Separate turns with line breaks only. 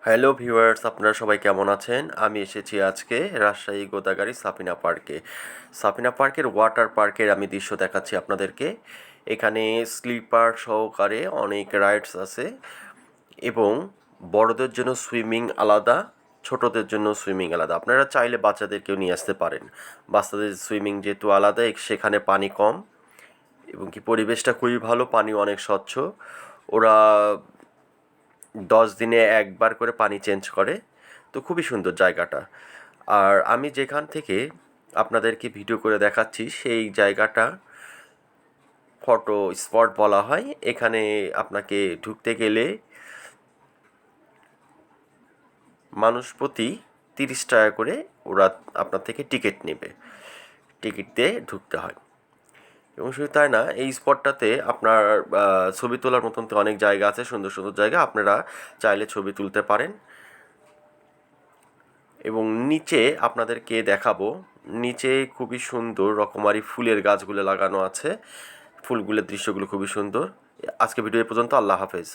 Hello viewers, আপনারা সবাই কেমন আছেন? আমি এসেছি আজকে রাজশাহী গোদাগাড়ী সাফিনা পার্কে। সাফিনা পার্কের ওয়াটার পার্কের আমি দৃশ্য দেখাচ্ছি আপনাদেরকে। এখানে স্লিপার সহকারে অনেক রাইডস আছে এবং বড়দের জন্য সুইমিং আলাদা, ছোটদের জন্য সুইমিং আলাদা। আপনারা চাইলে বাচ্চাদেরকেও নিয়ে আসতে পারেন। বাচ্চাদের সুইমিং যেহেতু আলাদা, সেখানে পানি কম এবং কি পরিবেশটা খুবই ভালো, পানিও অনেক স্বচ্ছ। ওরা 10 দিনে একবার করে পানি চেঞ্জ করে, তো খুবই সুন্দর জায়গাটা। আর আমি যেখান থেকে আপনাদেরকে ভিডিও করে দেখাচ্ছি সেই জায়গাটা ফটো স্পট বলা হয়। এখানে আপনাকে ঢুকতে গেলে মানুষ প্রতি 30 টাকা করে ওরা আপনার থেকে টিকিট নেবে, টিকিট দিয়ে ঢুকতে হয়। এবং শুধু তাই না, এই স্পটটাতে আপনার ছবি তোলার মতন তো অনেক জায়গা আছে, সুন্দর সুন্দর জায়গা, আপনারা চাইলে ছবি তুলতে পারেন। এবং নিচে আপনাদেরকে দেখাবো, নিচে খুবই সুন্দর রকমারি ফুলের গাছগুলো লাগানো আছে, ফুলগুলোর দৃশ্যগুলো খুবই সুন্দর। আজকে ভিডিও এ পর্যন্ত। আল্লাহ হাফেজ।